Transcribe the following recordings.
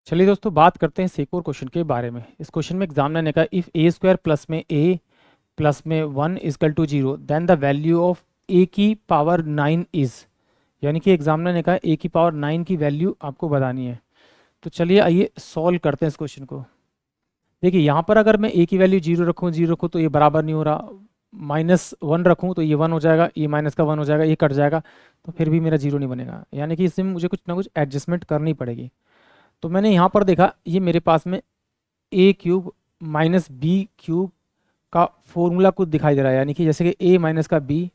चलिए दोस्तों, बात करते हैं एक और क्वेश्चन के बारे में। इस क्वेश्चन में एग्जामिनर ने कहा इफ़ ए स्क्वायर प्लस में ए प्लस में 1 equal to 0 then the value of A की पावर 9 इज, यानी कि एग्जामिनर ने कहा ए की पावर 9 की वैल्यू आपको बतानी है। तो चलिए आइए सॉल्व करते हैं इस क्वेश्चन को। देखिए यहाँ पर अगर मैं ए की वैल्यू 0 रखूँ तो ये बराबर नहीं हो रहा, -1 रखूँ तो ये 1 हो जाएगा, ये माइनस का 1 हो जाएगा, ये कट जाएगा, तो फिर भी मेरा 0 नहीं बनेगा। यानी कि इसमें मुझे कुछ ना कुछ एडजस्टमेंट करनी पड़ेगी। तो मैंने यहाँ पर देखा ये मेरे पास में ए क्यूब माइनस बी क्यूब का फॉर्मूला कुछ दिखाई दे रहा है, यानी कि जैसे कि ए माइनस का बी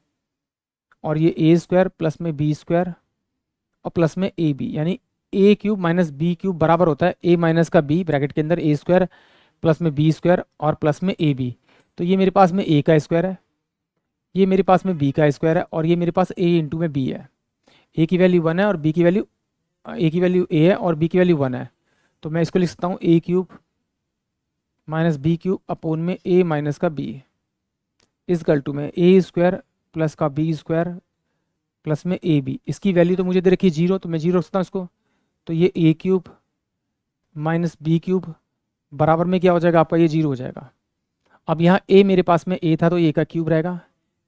और ये ए स्क्वायर प्लस में बी स्क्वायर और प्लस में ए बी, यानी ए क्यूब माइनस बी क्यूब बराबर होता है ए माइनस का बी ब्रैकेट के अंदर ए स्क्वायर प्लस में बी स्क्वायर और प्लस में ए बी। तो ये मेरे पास में ए का स्क्वायर है, ये मेरे पास में बी का स्क्वायर है और ये मेरे पास ए इंटू में बी है। ए की वैल्यू 1 है और बी की वैल्यू ए की वैल्यू ए है और बी की वैल्यू 1 है। तो मैं इसको लिख सकता हूँ A cube minus B cube upon में ए माइनस का बी इजकल टू में ए स्क्वायर प्लस का बी स्क्वायर प्लस में ए बी। इसकी वैल्यू तो मुझे दे रखी है 0, तो मैं 0 रख सकता हूँ इसको। तो ये ए क्यूब माइनस बी क्यूब बराबर में क्या हो जाएगा आपका, ये 0 हो जाएगा। अब यहाँ ए मेरे पास में ए था तो ए का क्यूब रहेगा,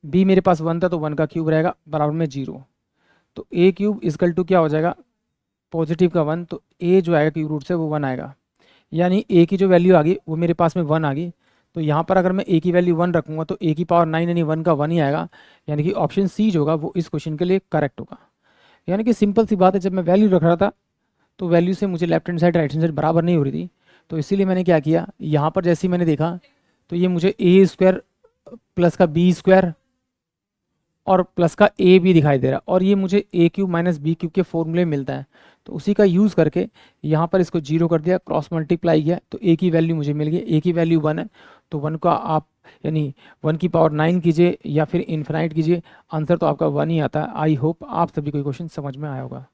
बी मेरे पास 1 था तो 1 का क्यूब रहेगा बराबर में 0। तो ए क्यूब इजकल टू क्या हो जाएगा, पॉजिटिव का 1, तो ए जो आएगा क्यूब रूट से वो 1 आएगा, यानी ए की जो वैल्यू आ गई वो मेरे पास में 1 आ गई। तो यहाँ पर अगर मैं ए की वैल्यू 1 रखूँगा तो ए की पावर 9 यानी 1 का 1 ही आएगा, यानी कि ऑप्शन सी जो होगा वो इस क्वेश्चन के लिए करेक्ट होगा। यानी कि सिंपल सी बात है, जब मैं वैल्यू रख रहा था तो वैल्यू से मुझे left hand side right hand side बराबर नहीं हो रही थी, तो इसीलिए मैंने क्या किया, यहाँ पर जैसे ही मैंने देखा तो ये मुझे ए स्क्वायर प्लस का बी स्क्वायर और प्लस का ए भी दिखाई दे रहा है और ये मुझे ए क्यूब माइनस बी क्यूब के फॉर्मूले में मिलता है। तो उसी का यूज़ करके यहाँ पर इसको 0 कर दिया, क्रॉस मल्टीप्लाई किया तो ए की वैल्यू मुझे मिल गई। ए की वैल्यू 1 है तो 1 का आप यानी 1 की पावर 9 कीजिए या फिर इन्फिनाइट कीजिए, आंसर तो आपका 1 ही आता है। आई होप आप सभी को क्वेश्चन समझ में आया होगा।